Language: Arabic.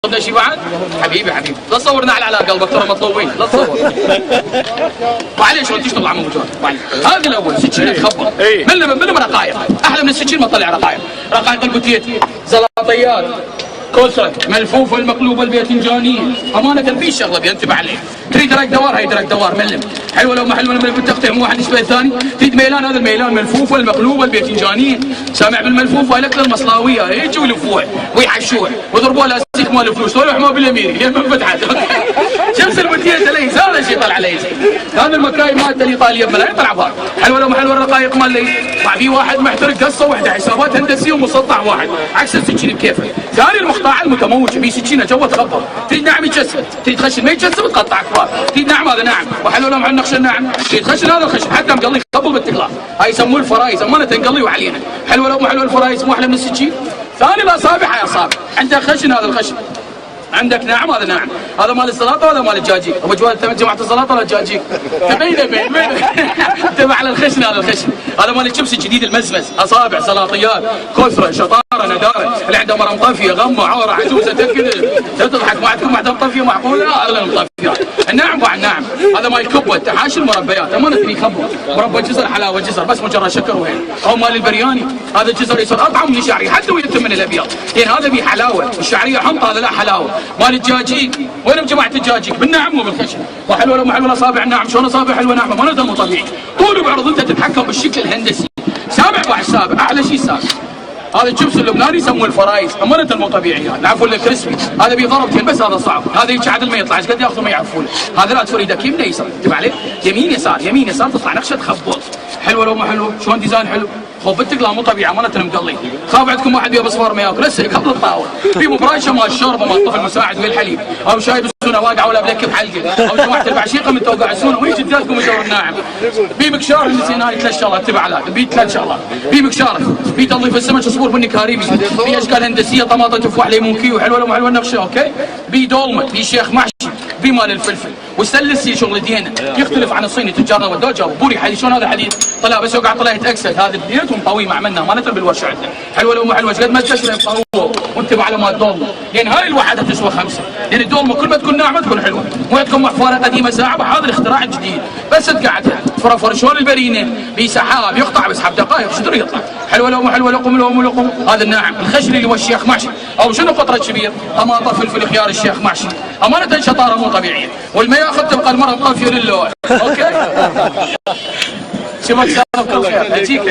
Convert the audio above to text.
قلنا شي بعد؟ حبيبي لا تصور نعل على قلبك ترى مطلوبين لا تصور. معليش وانت تشتغل عم وجود هذا الاول سكينه تخبط من رقائق احلى من السكين ما تطلع رقائق البوتيت زلاطيات كسرة ملفوفه المقلوبه الباذنجانيه امانه في شغله بينتبه عليها تريد درك دوار هي درك دوار ملم حلوه لو ما حلوه الملف تقطع مو واحد يشبه الثاني تريد ميلان هذا الميلان ملفوفه المقلوبه الباذنجانيه سامع بالملفوفه هاي الاكله المصلاويه يجوا يلفوها ويحشوها ويضربوها لاستيك مال الفلوس طلعوا حماه بالاميري لين ما فتحت شمس البوتيت ليس هذا شيء طلع عليه هذا المكاي مالته الايطاليه بلا يطلع بار حلوه لو ما حلوه الرقائق مال ليس في واحد محترق قصه واحده حسابات هندسيه ومسطح واحد عكس السكين بكيفه ثاني المقطع المتموج في سكينه جوا تخبط تريد ناعم يتجسد تريد خشن ما يتجسد تقطع كبار تريد ناعم هذا ناعم وحلو لهم على النقش الناعم تريد خشن هذا الخشن حتى مقلي يخبل بالتقلاف هاي يسموه الفرايز امانه تنقلي وعلينا حلو لو ما حلو الفرايز مو احلى من السكين ثاني الاصابع هاي اصابع عندك خشن هذا الخشن عندك ناعم هذا ناعم هذا مال السلطه وهذا مال الدجاجيك ابو جواد انت جماعه السلطه ولا الدجاجيك بين انتبه على الخشن هذا الخشن هذا مال الشيبس الجديد المزمز اصابع سلاطيات كثره شطاره نداره اللي عنده مره مطفيه غمه عوره عجوزه تكذب تضحك ما عندكم واحده مطفيه معقوله هذا المطفيه الناعم بعد ناعم هذا مال الكبه التحاشي المربيات امانه يخبر مربى جزر حلاوه جزر بس مجرد شكر وهين او مال البرياني هذا الجزر يصير اطعم من الشعريه حتى ويتم من الابيض لان هذا به حلاوه الشعريه حمض هذا لا حلاوه مال الدجاجيك وين جماعه الدجاجيك بالنعم وبالخشن وحلوه لو حلوه اصابع النعم شلون اصابع حلوه ناعمه ما نقدر مو طبيعي طول بعرض انت تتحكم بالشكل الهندسي سابع بعد سابع اعلى شيء سابع هذا الشيبس اللبناني يسموه الفرايز امانه مو طبيعي هذا العفو الكريسبي هذا بضربتين بس هذا صعب هذا هيك عدل ما يطلع ايش قد ياخذوا ما يعرفونه هذا لا تفريدك يمين يسار انتبه عليه يمين يسار تطلع نقشه تخبط حلوه لو ما حلو شلون ديزاين حلو خب بالتقلى مو طبيعي امانه مقلي خاف عندكم واحد بيه بصفار ما ياكل هسه قبل الطاوله في مبراشه مال الشوربه مال الطفل المساعد والحليب او شاي بالسونه واقعه ولا بلك بحلقه او جماعه البعشيقه من توقع السونه ويجي جدادكم مجور ناعم بي مكشار نسينا هاي ثلاث شغلات انتبه على بي ثلاث شغلات بي مكشار بي تنظيف السمك صبور بني كاريبي بي اشكال هندسيه طماطه تفاح ليمون كيو حلوه لو حلوه النقشه اوكي بي دولمه بي شيخ محشي بي مال الفلفل والسلسي شغل دينا يختلف عن الصيني تجارنا والدوجه بوري حديد شلون هذا حديد طلع بس يوقع طلعت اكسد هذا بنيتهم طويمه عملناها ما نتر بالورشه عندنا حلوه لو مو حلوه قد ما تكسر يطوع وانتبه على مال دولمه لان هاي الوحده تسوى 5 لان الدولمه كل ما تكون ناعمه تكون حلوه مو عندكم محفوره قديمه ساعه هذا الاختراع الجديد بس تقعدها فرفر شلون البرينه بسحاب يقطع بس حب دقائق شدر يطلع حلوه لو مو حلوه لقم هذا الناعم الخشري اللي هو الشيخ محشي او شنو قطره كبير طماطه فلفل خيار الشيخ محشي امانه شطاره مو طبيعيه والما ياخذ تبقى المره مطفيه للوح اوكي شو ما تشرف كل خير اجيك